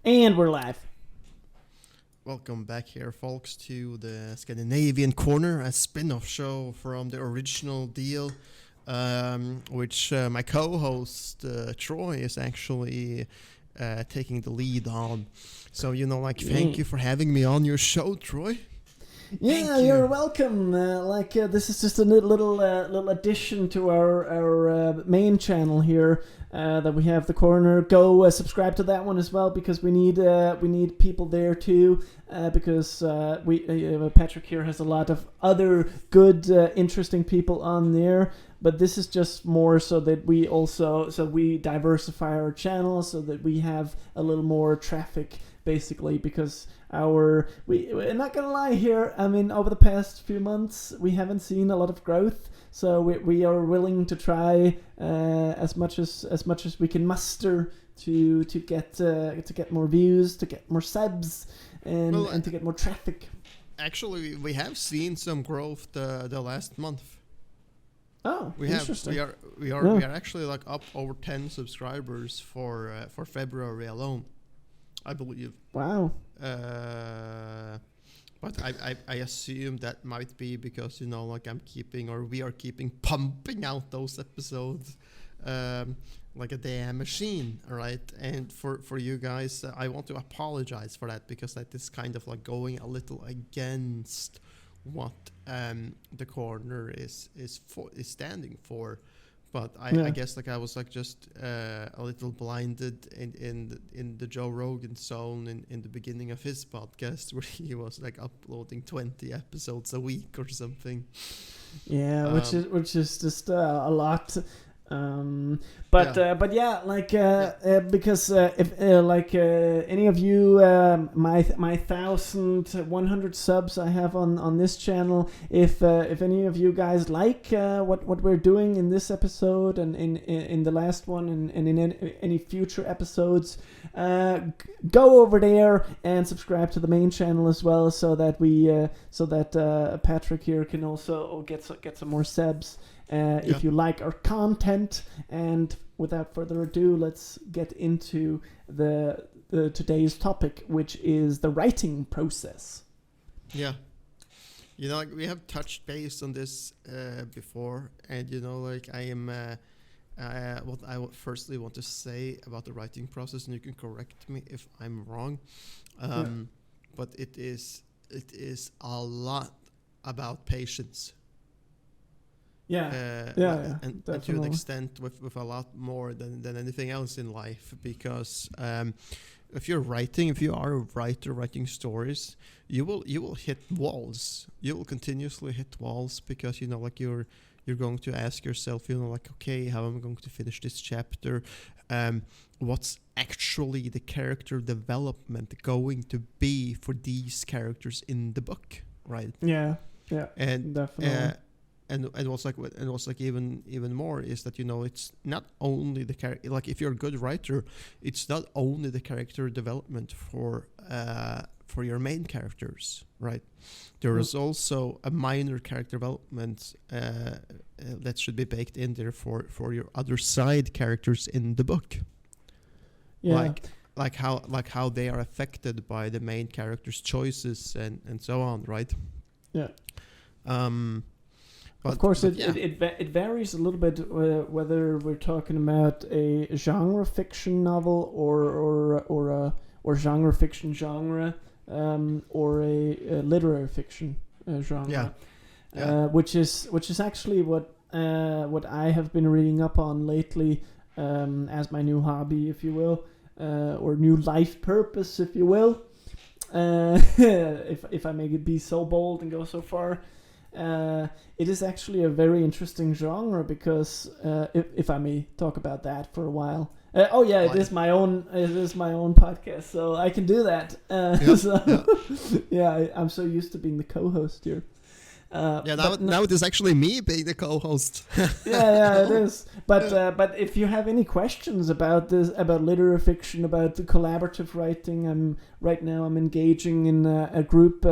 And we're live. Welcome back here, folks, to the Scandinavian Corner, a spin-off show from the original deal, which my co-host Troy is actually taking the lead on. So, thank you for having me on your show, Troy. Yeah, you're welcome. This is just a little addition to our main channel here that we have, the corner. Go subscribe to that one as well, because we need people there too. Because Patrick here has a lot of other good, interesting people on there. But this is just more so that we diversify our channel, so that we have a little more traffic, basically, because we're not gonna lie here. I mean, over the past few months, we haven't seen a lot of growth, so we are willing to try as much as we can muster to get more views, to get more subs, and to get more traffic. Actually, we have seen some growth the last month. Oh, interesting. We are actually up over 10 subscribers for February alone, I believe. Wow. But I assume that might be because we are keeping pumping out those episodes like a damn machine, right? And for you guys, I want to apologize for that, because that is kind of going a little against what the corner is standing for. But I guess I was just a little blinded in the Joe Rogan zone in the beginning of his podcast, where he was uploading 20 episodes a week or something. Yeah, which is just a lot. Because if any of you, my 1,100 subs I have on this channel, if any of you guys like what we're doing in this episode and in the last one and in any future episodes, go over there and subscribe to the main channel as well, so that Patrick here can also get some more subs. If you like our content. And without further ado, let's get into the today's topic, which is the writing process. Yeah. We have touched base on this before, and I am what I firstly want to say about the writing process, and you can correct me if I'm wrong, but it is a lot about patience. And to an extent with a lot more than anything else in life, because if you are a writer writing stories, you will hit walls. You will continuously hit walls, because you're going to ask yourself, okay, how am I going to finish this chapter? What's actually the character development going to be for these characters in the book, right? And definitely. And what's even more is that it's not only the character. If you're a good writer, it's not only the character development for your main characters, right? There is also a minor character development that should be baked in there for your other side characters in the book. Like how they are affected by the main character's choices and so on, right? Of course, it varies a little bit whether we're talking about a genre fiction novel or genre fiction genre, or a literary fiction genre. Which is actually what I have been reading up on lately, as my new hobby, if you will, or new life purpose, if you will, if I may be so bold and go so far. It is actually a very interesting genre, because if I may talk about that for a while. It is my own podcast, so I can do that. I'm so used to being the co-host here. Now it is actually me being the co-host. It is. But if you have any questions about this, about literary fiction, about the collaborative writing, I'm engaging in a group.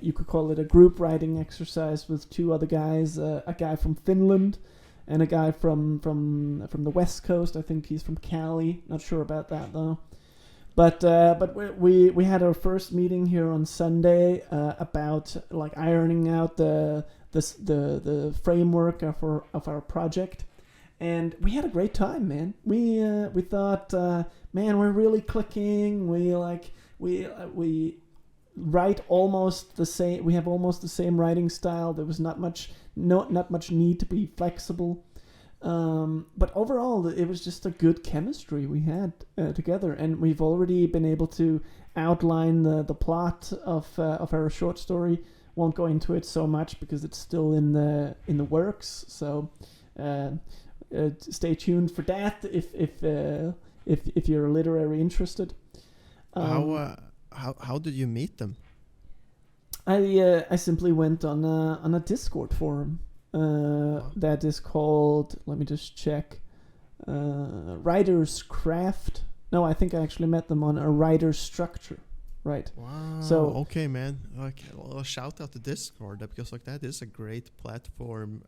You could call it a group writing exercise with two other guys, a guy from Finland and a guy from the West Coast. I think he's from Cali. Not sure about that though. But we had our first meeting here on Sunday about like ironing out the framework of our project, and we had a great time, man. We thought, man, we're really clicking. We write almost the same. We have almost the same writing style. There was not much need to be flexible. But overall, it was just a good chemistry we had together, and we've already been able to outline the plot of our short story. Won't go into it so much because it's still in the works. So stay tuned for that if you're literary interested. How did you meet them? I simply went on a Discord forum. That is called, let me just check, Writer's Craft. No, I think I actually met them on a Writer's Structure, right? Wow. So okay, man. Okay, well, shout out to Discord because like that is a great platform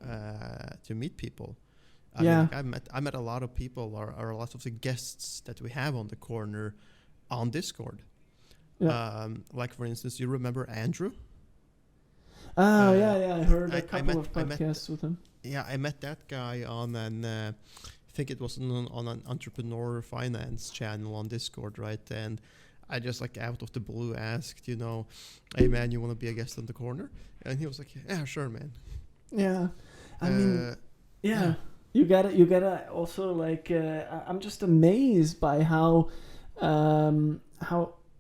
to meet people. I mean, like, I met a lot of people or a lot of the guests that we have on the corner on Discord. Yeah. Like for instance, you remember Andrew? Oh, yeah, I heard a couple of podcasts with him. Yeah, I met that guy on I think it was on an entrepreneur finance channel on Discord, right? And I just like out of the blue asked, hey man, you want to be a guest on the corner? And he was like, yeah, sure, man. Yeah, I mean, yeah. You gotta also like, I'm just amazed by how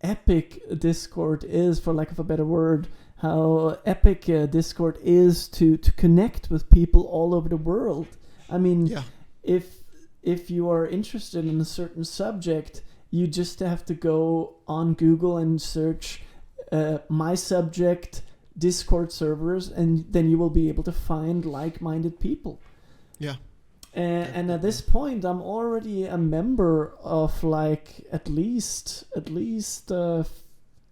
epic Discord is, for lack of a better word. How epic Discord is to connect with people all over the world. I mean, if you are interested in a certain subject, you just have to go on Google and search my subject Discord servers, and then you will be able to find like-minded people. Yeah. And at this point, I'm already a member of like at least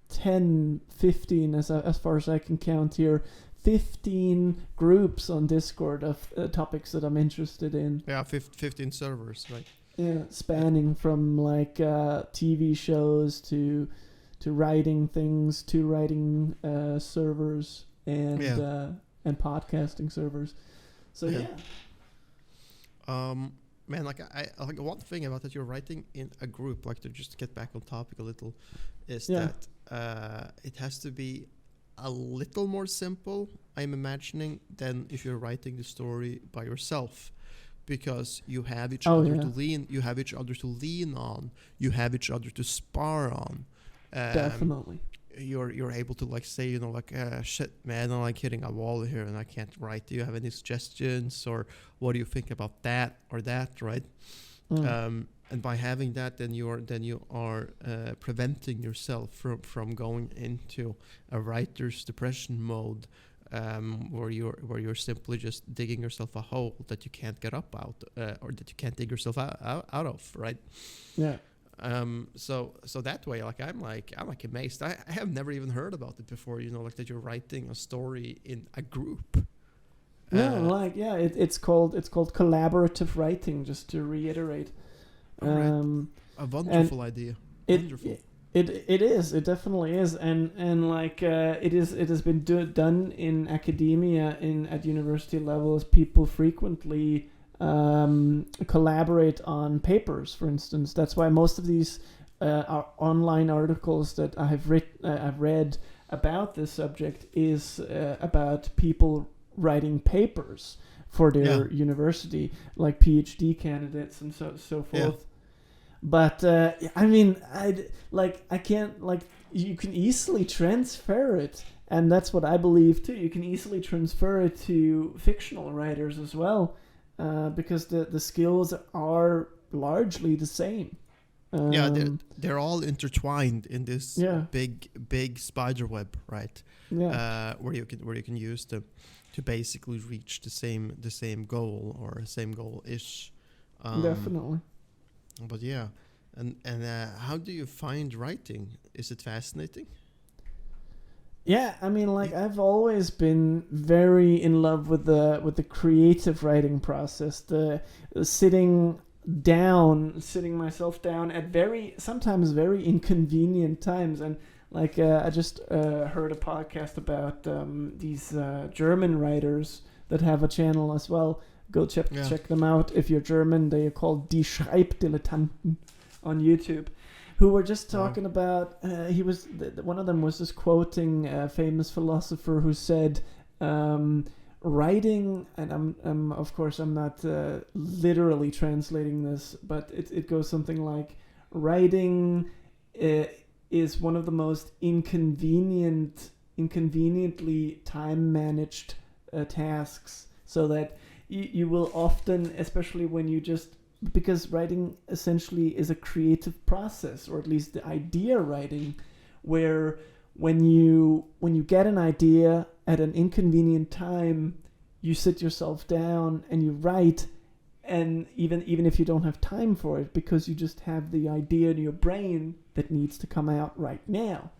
10, 15, as far as I can count here, 15 groups on Discord of topics that I'm interested in. Yeah, 15 servers, right? Yeah, spanning from like TV shows to writing things, to writing servers and podcasting servers. So yeah. Man, like I like one thing about that you're writing in a group, like to just get back on topic a little, is that it has to be a little more simple, I'm imagining, than if you're writing the story by yourself, because you have each other to lean, you have each other to lean on, you have each other to spar on. Definitely. You're able to like say, like shit, man, I'm like hitting a wall here and I can't write. Do you have any suggestions, or what do you think about that or that, right? And by having that, then you are preventing yourself from going into a writer's depression mode, where you're simply just digging yourself a hole that you can't get up out, or that you can't dig yourself out of, right? Yeah. So that way, like I'm amazed. I have never even heard about it before. Like that you're writing a story in a group. It's called collaborative writing. Just to reiterate, a wonderful idea. Wonderful. It is. It definitely is, and like it has been done in academia at university levels. People frequently collaborate on papers, for instance. That's why most of these are online articles that I've read about this subject is about people writing papers for their university, like PhD candidates and so forth. Yeah. But I mean, I can't, like, you can easily transfer it, and that's what I believe too. You can easily transfer it to fictional writers as well. Because the skills are largely the same. They're all intertwined in this big spider web, right? Yeah. Where you can use to basically reach the same goal, or same goal-ish. Definitely. But yeah, and how do you find writing? Is it fascinating? Yeah, I mean, like I've always been very in love with the creative writing process, the sitting sitting myself down at sometimes very inconvenient times, and like I just heard a podcast about these German writers that have a channel as well. Go check them out if you're German. They are called Die Schreibdilettanten on YouTube. Who were just talking about, one of them was just quoting a famous philosopher who said, writing, and of course I'm not literally translating this, but it goes something like, writing is one of the most inconveniently time managed tasks, so that you will often, especially when you just, because writing essentially is a creative process, or at least the idea writing, where when you get an idea at an inconvenient time, you sit yourself down and you write, and even if you don't have time for it, because you just have the idea in your brain that needs to come out right now.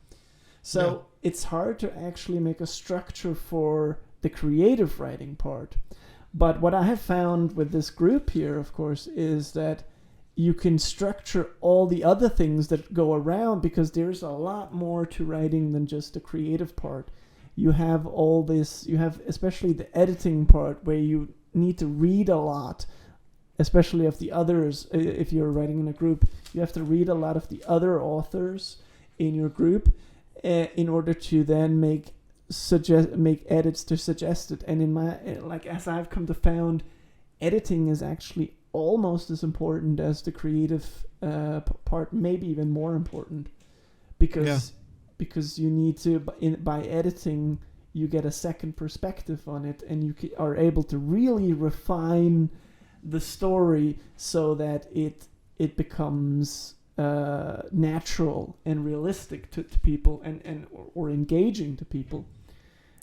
So it's hard to actually make a structure for the creative writing part. But what I have found with this group here, of course, is that you can structure all the other things that go around, because there's a lot more to writing than just the creative part. You have all this, you have especially the editing part, where you need to read a lot, especially of the others. If you're writing in a group, you have to read a lot of the other authors in your group in order to then make edits to suggest it. And in my, like, as I've come to found, editing is actually almost as important as the creative part, maybe even more important, because you need to, by editing, you get a second perspective on it, and you are able to really refine the story so that it becomes natural and realistic to people, or engaging to people.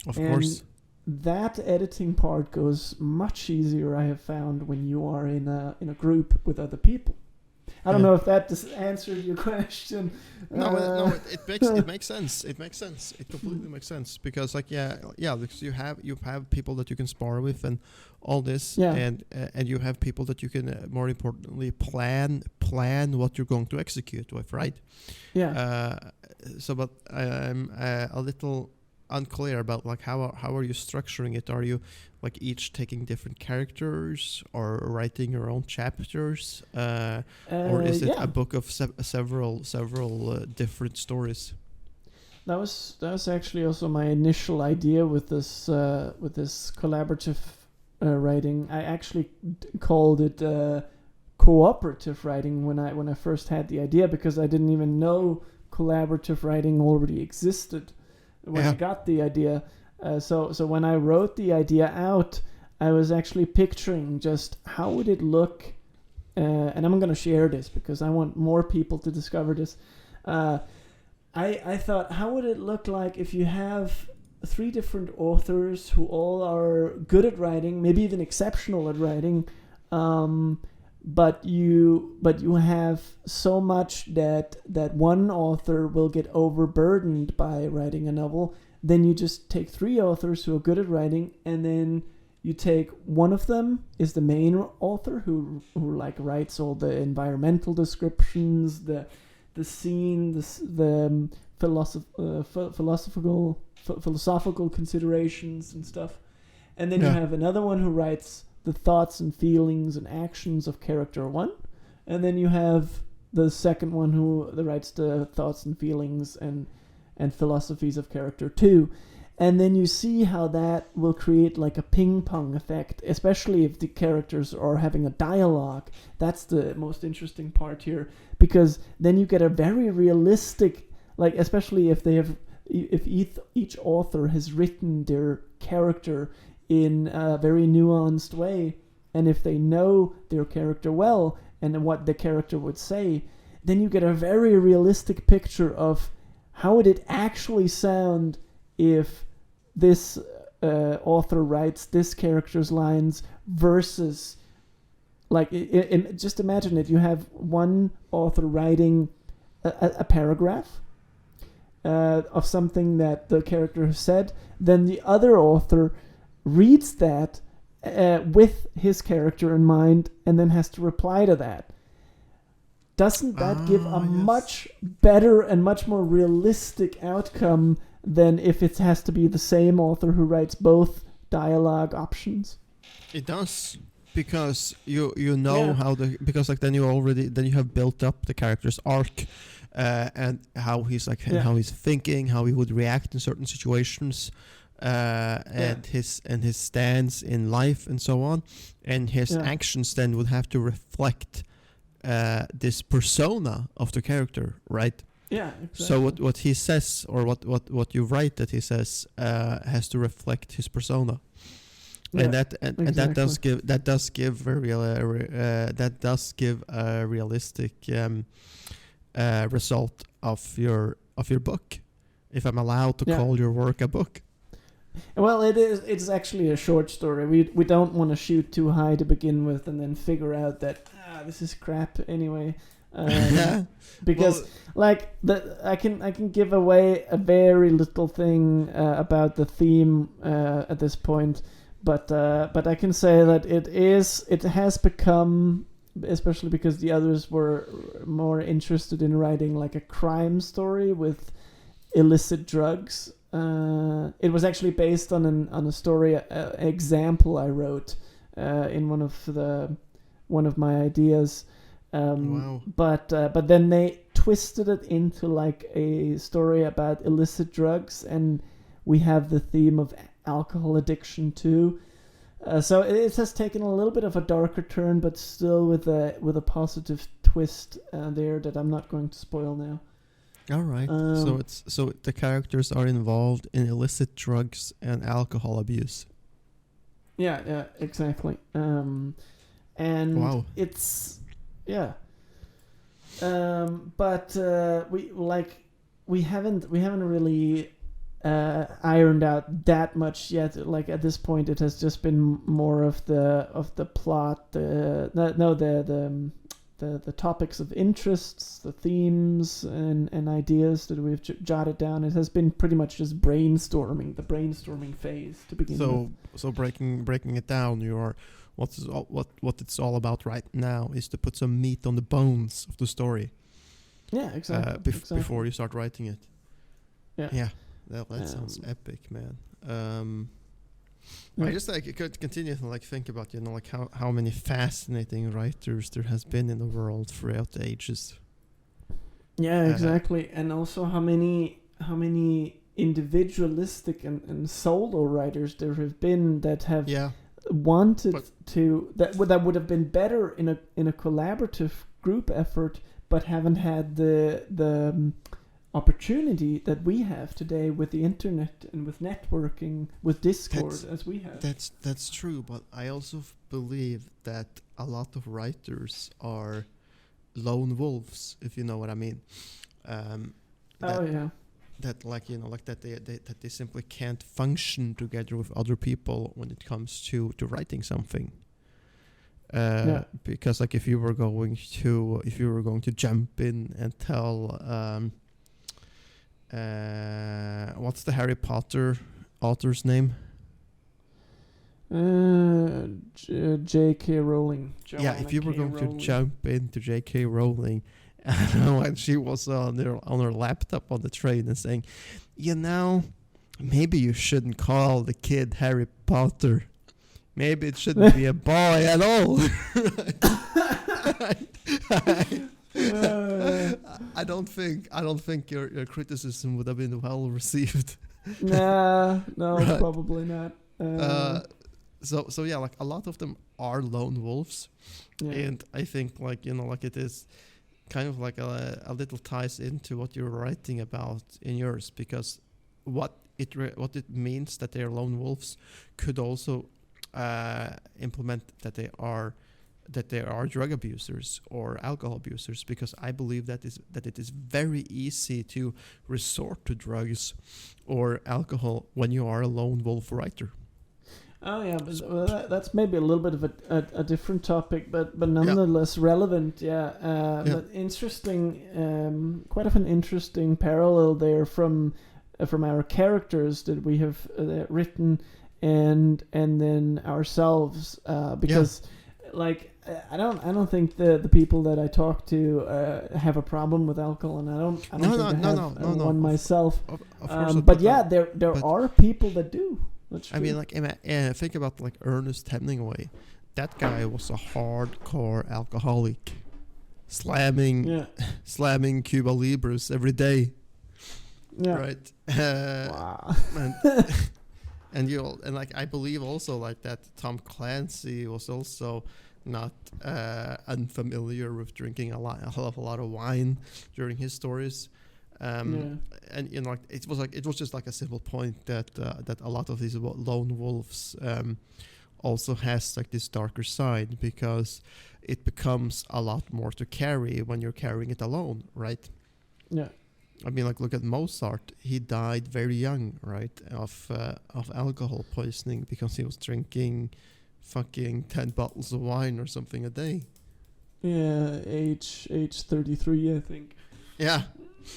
Of course. That editing part goes much easier, I have found, when you are in a group with other people. I don't know if that just answered your question. No, it makes sense. It makes sense. It completely makes sense, because because you have people that you can spar with and all this, and you have people that you can more importantly plan what you're going to execute with, right? Yeah. But I'm a little unclear about, like, how are you structuring it? Are you like each taking different characters, or writing your own chapters, or is it a book of several different stories? That was actually also my initial idea with this collaborative writing. I actually called it cooperative writing when I first had the idea, because I didn't even know collaborative writing already existed when I got the idea. So when I wrote the idea out, I was actually picturing just how would it look, and I'm going to share this because I want more people to discover this. I thought, how would it look like if you have 3 different authors who all are good at writing, maybe even exceptional at writing, but you have so much that one author will get overburdened by writing a novel. Then you just take 3 authors who are good at writing, and then you take one of them is the main author who like writes all the environmental descriptions, the scene, the philosophical considerations and stuff. And then you have another one who writes the thoughts and feelings and actions of character 1. And then you have the second one who writes the thoughts and feelings and philosophies of character 2. And then you see how that will create like a ping pong effect, especially if the characters are having a dialogue. That's the most interesting part here, because then you get a very realistic, like, especially if each author has written their character in a very nuanced way, and if they know their character well and what the character would say, then you get a very realistic picture of how would it actually sound if this author writes this character's lines versus, like, just imagine it. You have one author writing a paragraph, of something that the character has said, then the other author reads that with his character in mind and then has to reply to that. Doesn't that give a much better and much more realistic outcome than if it has to be the same author who writes both dialogue options? It does, because you know how because like then you have built up the character's arc, and how he's like how he's thinking, how he would react in certain situations, and his stance in life and so on, and his actions then would have to reflect this persona of the character, right? Yeah, exactly. So what he says, or what you write that he says, has to reflect his persona, and that does give a realistic result of your book, if I'm allowed to call your work a book. Well, it's actually a short story. We don't want to shoot too high to begin with, and then figure out that this is crap anyway. Because I can give away a very little thing about the theme at this point, but I can say that it has become, especially because the others were more interested in writing like a crime story with illicit drugs. It was actually based on a story example I wrote in one of my ideas. Wow. But then they twisted it into like a story about illicit drugs, and we have the theme of alcohol addiction too. So it has taken a little bit of a darker turn, but still with a positive twist there that I'm not going to spoil now. All right. So the characters are involved in illicit drugs and alcohol abuse. Yeah, exactly. And wow. It's but we haven't really ironed out that much yet. Like at this point, it has just been more of the plot, the topics of interests, the themes and ideas that we've jotted down. It has been pretty much just the brainstorming phase to begin with. So breaking it down, what it's all about right now is to put some meat on the bones of the story. Yeah, exactly. Before you start writing it. Yeah. That sounds epic, man. I just could continue to think about how many fascinating writers there has been in the world throughout the ages. Yeah, exactly, and also how many individualistic and solo writers there have been that have wanted that would have been better in a collaborative group effort, but haven't had the opportunity that we have today with the internet and with networking, with Discord, as we have. That's true, but I also believe that a lot of writers are lone wolves, if you know what I mean. That they simply can't function together with other people when it comes to writing something. Because if you were going to jump in and tell what's the Harry Potter author's name? J.K. Rowling. If you were going to jump into J.K. Rowling, and she was on her laptop on the train and saying, maybe you shouldn't call the kid Harry Potter. Maybe it shouldn't be a boy at all. I don't think your criticism would have been well received. No, right. Probably not. So a lot of them are lone wolves, and I think it is kind of a little ties into what you're writing about in yours, because what it means that they are lone wolves could also implement that they are drug abusers or alcohol abusers, because I believe that it is very easy to resort to drugs or alcohol when you are a lone wolf writer. Oh yeah, but that's maybe a little bit of a different topic, but nonetheless relevant. Yeah, but interesting. Quite of an interesting parallel there from our characters that we have written, and then ourselves. Because like I don't think the people that I talk to have a problem with alcohol, and I don't think I have one myself. Of course, but yeah, there are people that do. I mean, like, think about like Ernest Hemingway. That guy was a hardcore alcoholic, slamming Cuba Libras every day. Yeah. Right. Wow. and like I believe also like that Tom Clancy was also not unfamiliar with drinking a lot of wine during his stories. And like it was just like a simple point that a lot of these lone wolves also has like this darker side, because it becomes a lot more to carry when you're carrying it alone, right? Yeah. I mean, like, look at Mozart. He died very young, right, of alcohol poisoning because he was drinking fucking 10 bottles of wine or something a day. Yeah, age 33, I think. Yeah.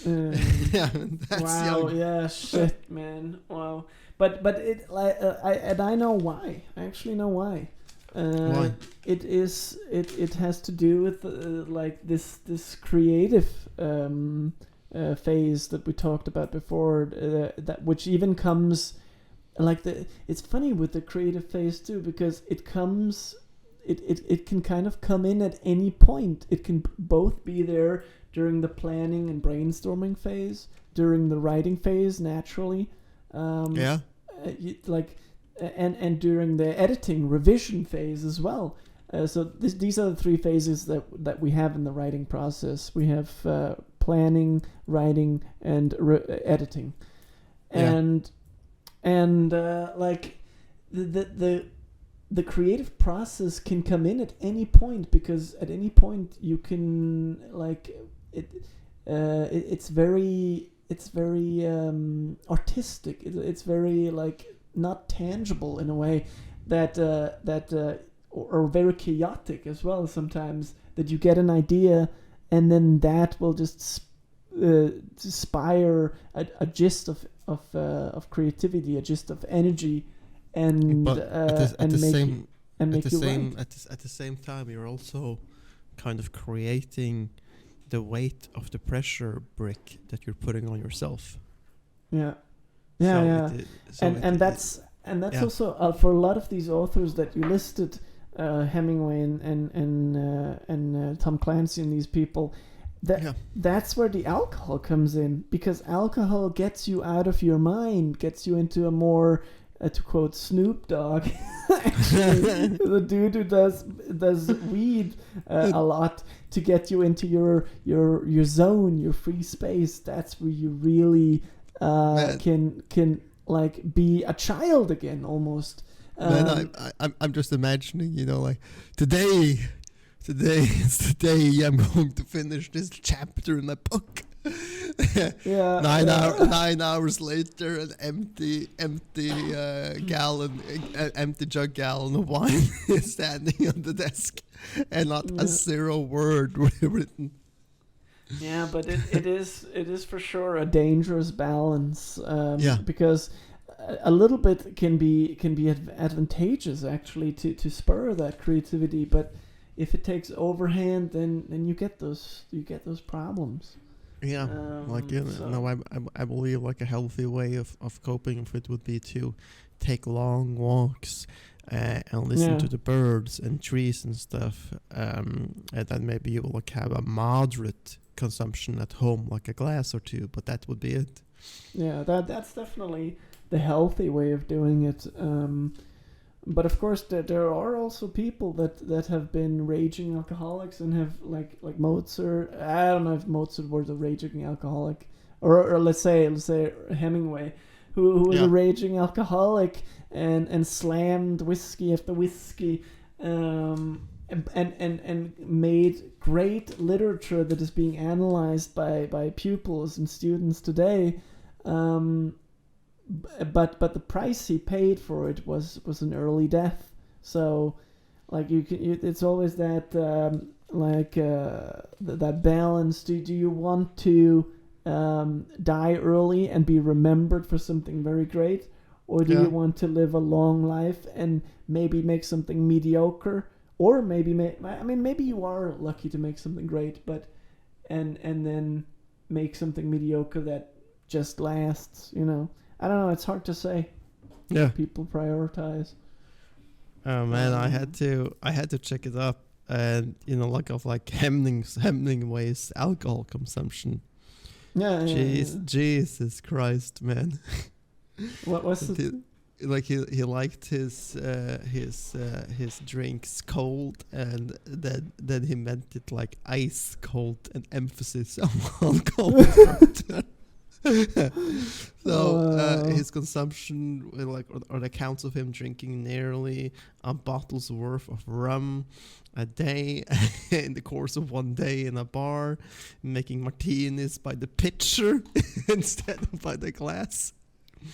Yeah, that's wow. young. Yeah, shit, man. Wow. But it like I know why. I actually know why. Why? It has to do with like this creative phase that we talked about before, that which even comes like it's funny with the creative phase too, because it can kind of come in at any point. It can both be there during the planning and brainstorming phase, during the writing phase, naturally, and during the editing revision phase as well. So these are the three phases that we have in the writing process. We have planning, writing, and editing, and like the creative process can come in at any point, because at any point you can like it's very artistic. It's very like not tangible in a way that or very chaotic as well sometimes, that you get an idea and then that will just inspire a gist of creativity, a gist of energy, and at the same time you're also kind of creating the weight of the pressure brick that you're putting on yourself. That's also for a lot of these authors that you listed, Hemingway and Tom Clancy and these people, that's where the alcohol comes in, because alcohol gets you out of your mind, gets you into a more to quote Snoop Dogg, actually, the dude who does weed a lot, to get you into your zone, your free space. That's where you really can like be a child again, almost. Man, I'm just imagining, like today is the day I'm going to finish this chapter in my book. 9 hours later, an empty jug gallon of wine is standing on the desk, and not a zero word written. Yeah, but it is for sure a dangerous balance. Because a little bit can be advantageous actually to spur that creativity, but if it takes overhand, then you get those problems. Yeah, I believe like a healthy way of coping with it would be to take long walks and listen to the birds and trees and stuff, and then maybe you will like have a moderate consumption at home, like a glass or two, but that would be it. Yeah, that's definitely the healthy way of doing it. But of course, there are also people that have been raging alcoholics and have like Mozart. I don't know if Mozart was a raging alcoholic, or let's say Hemingway, who was a raging alcoholic and slammed whiskey after whiskey, and made great literature that is being analyzed by pupils and students today. but the price he paid for it was an early death. So like it's always that that balance. Do you want to die early and be remembered for something very great, or do you want to live a long life and maybe make something mediocre, or maybe maybe you are lucky to make something great, but and then make something mediocre that just lasts. I don't know. It's hard to say. Yeah. People prioritize. Oh man, I had to check it up, and like Hemingway's alcohol consumption. Yeah. Jesus Christ, man. What was it? Like he liked his drinks cold, and then he meant it like ice cold, an emphasis on cold. So his consumption, or the accounts of him drinking nearly a bottle's worth of rum a day in the course of one day in a bar, making martinis by the pitcher instead of by the glass.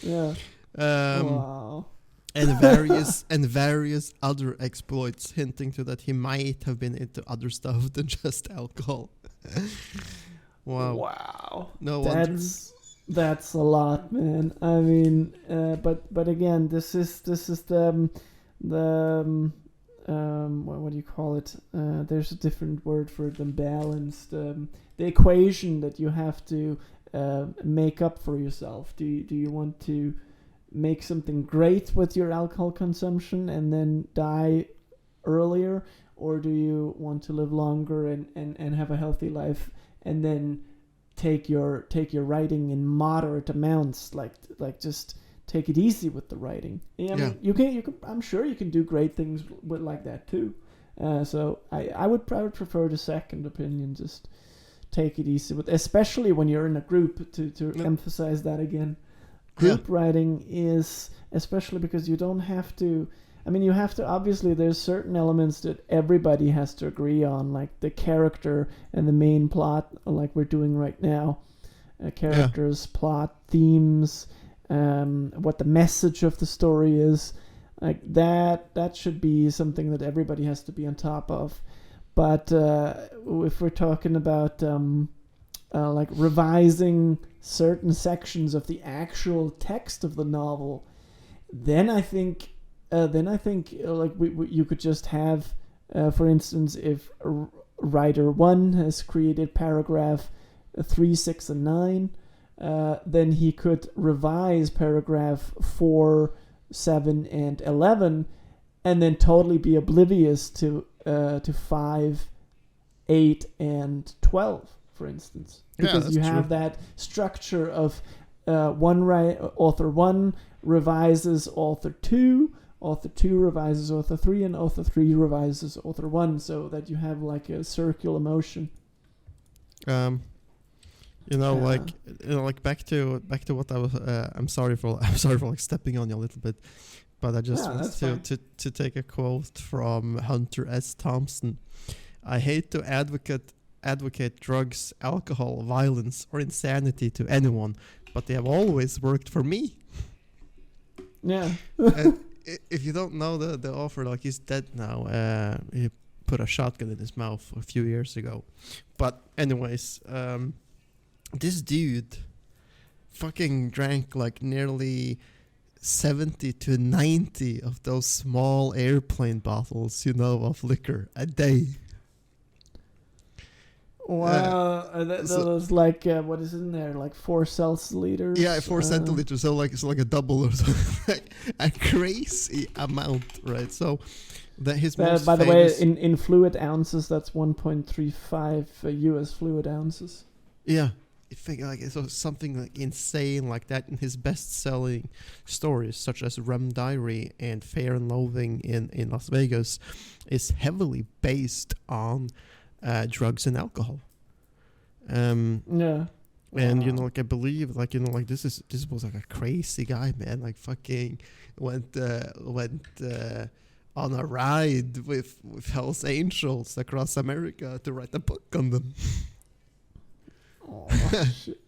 Yeah. Wow. And various other exploits, hinting to that he might have been into other stuff than just alcohol. Wow. No wonder. That's a lot, man. I mean, but again, this is the what do you call it? There's a different word for it than balanced. The equation that you have to make up for yourself. Do you want to make something great with your alcohol consumption and then die earlier, or do you want to live longer and have a healthy life and then take your writing in moderate amounts, like just take it easy with the writing? I mean, you can I'm sure you can do great things with like that too. So I would prefer the second opinion. Just take it easy with, especially when you're in a group, to emphasize that again. Group writing is, especially because you don't have to, I mean, you have to, obviously there's certain elements that everybody has to agree on, like the character and the main plot, like we're doing right now. Characters, plot, themes, what the message of the story is. Like that should be something that everybody has to be on top of. But if we're talking about like revising certain sections of the actual text of the novel, then I think like you could just have, for instance, if writer 1 has created paragraph 3, 6, and 9, then he could revise paragraph 4, 7, and 11, and then totally be oblivious to 5, 8, and 12, for instance, because you have that structure of author 1 revises author 2, author 2 revises author 3, and author 3 revises author 1, so that you have like a circular motion. Like back to what I was. I'm sorry for like stepping on you a little bit, but I just want to take a quote from Hunter S. Thompson. I hate to advocate drugs, alcohol, violence, or insanity to anyone, but they have always worked for me. Yeah. And if you don't know the author, like, he's dead now. He put a shotgun in his mouth a few years ago. But anyways, this dude fucking drank like nearly 70 to 90 of those small airplane bottles, of liquor a day. Wow, those like what is in there, like 4 centiliters? Yeah, 4 centiliters. So like a double or something, a crazy amount, right? So that his most by the famous, way, in fluid ounces, that's 1.35 US fluid ounces. Yeah, I think like so something like insane like that. In his best-selling stories, such as Rum Diary and Fear and Loathing in Las Vegas, is heavily based on drugs and alcohol. Yeah. And like I believe, like this was like a crazy guy, man. Like fucking went on a ride with Hell's Angels across America to write a book on them. Oh, shit.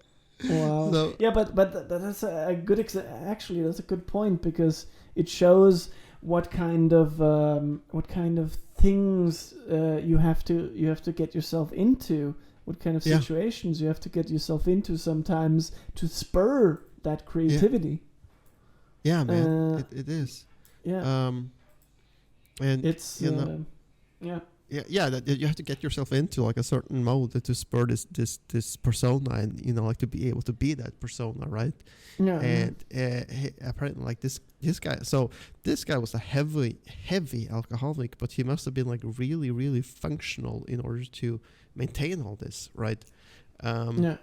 Wow. So Yeah, but that's a good actually that's a good point, because it shows what kind of things you have to get yourself into, what kind of situations you have to get yourself into sometimes to spur that creativity. Yeah, man, it is. Yeah. And It's yeah. Yeah, that you have to get yourself into like a certain mode to spur this persona, and like to be able to be that persona, right? Yeah. And apparently, like this guy. So this guy was a heavy alcoholic, but he must have been like really, really functional in order to maintain all this, right? Yeah.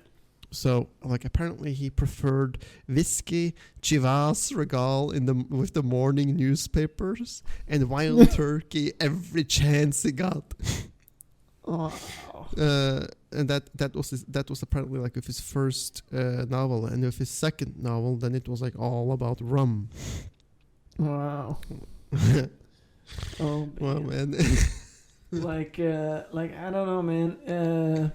So, like, apparently he preferred whiskey, Chivas Regal with the morning newspapers, and wild turkey every chance he got. Oh. And that was apparently like with his first novel, and with his second novel, then it was like all about rum. Wow. Oh, man. Well, man. like I don't know, man.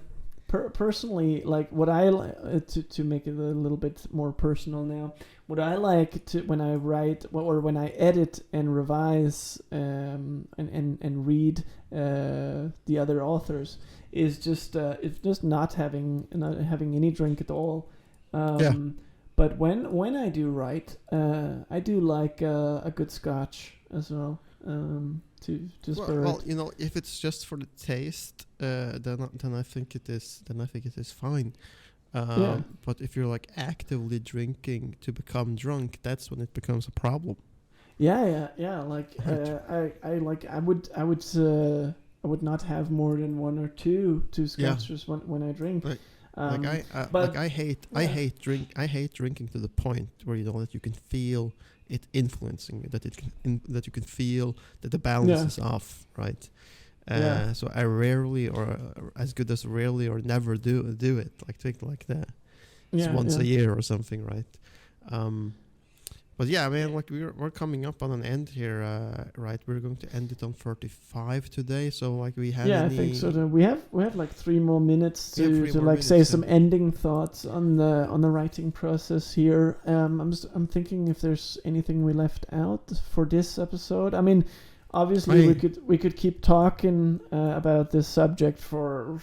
Personally, like what I to make it a little bit more personal now, what I like to when I write or when I edit and revise and read the other authors is just not having any drink at all. But when I do write, I do like a good scotch as well. To spur well, it. if it's just for the taste, then I think it is. Then I think it is fine. But if you're like actively drinking to become drunk, that's when it becomes a problem. Yeah. Like I would not have more than one or two scotches when I drink. Right. I hate drinking to the point where that you can feel it influencing me, that you can feel that the balance is off, right? So I rarely, or as good as rarely, or never do it, like think like that. It's once a year or something, right? But yeah, man, like we're coming up on an end here, right? We're going to end it on 35 today, so like we have. I think so. We have like 3 more minutes to say some ending thoughts on the writing process here. I'm thinking if there's anything we left out for this episode. I mean, obviously we could keep talking about this subject for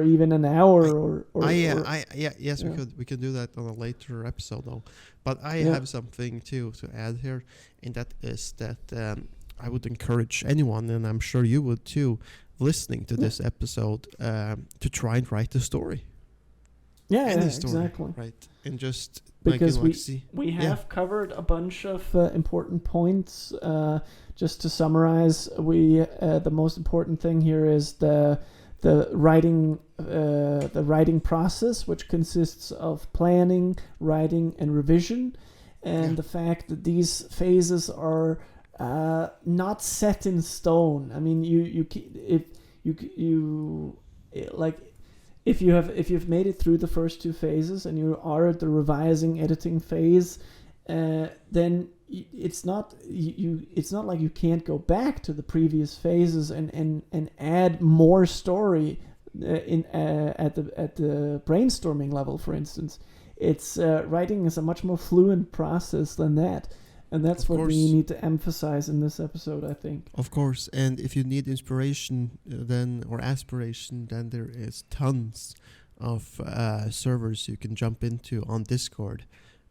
even an hour yes, we could do that on a later episode though. But I have something too to add here, and that is that I would encourage anyone, and I'm sure you would too, listening to this episode, to try and write a story. Any story, exactly. Right, and just because we have covered a bunch of important points. Just to summarize, the most important thing here is the writing process, which consists of planning, writing, and revision, and the fact that these phases are not set in stone. I mean, if you've made it through the first 2 phases and you are at the revising, editing phase, then it's not like you can't go back to the previous phases and add more story at the brainstorming level, for instance. It's writing is a much more fluent process than that, and that's what we need to emphasize in this episode, I think. Of course, and if you need inspiration or aspiration, then there is tons of servers you can jump into on Discord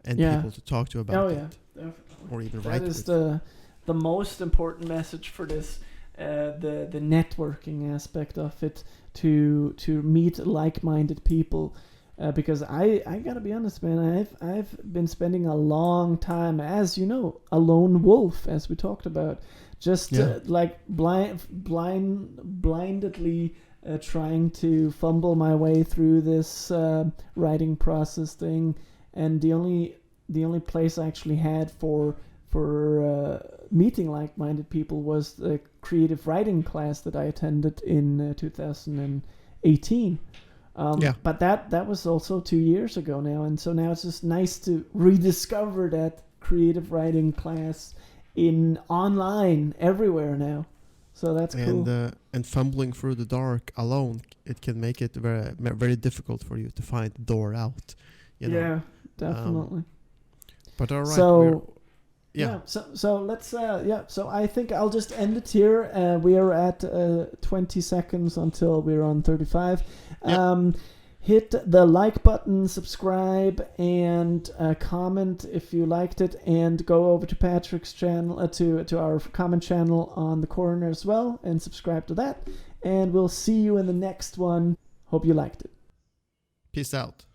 and people to talk to about it. Definitely. Or even that is the most important message for this, the networking aspect of it, to meet like-minded people, because I gotta be honest, man, I've been spending a long time, as you know, a lone wolf, as we talked about, just like blindedly trying to fumble my way through this writing process thing, and the only place I actually had for meeting like-minded people was the creative writing class that I attended in 2018. But that was also 2 years ago now, and so now it's just nice to rediscover that creative writing class in online everywhere now. So that's cool. And fumbling through the dark alone, it can make it very, very difficult for you to find the door out. You know? Yeah, definitely. But all right. So yeah. So let's So I think I'll just end it here. We are at 20 seconds until we're on 35. Hit the like button, subscribe, and comment if you liked it, and go over to Patrick's channel, to our comment channel on the corner as well, and subscribe to that. And we'll see you in the next one. Hope you liked it. Peace out.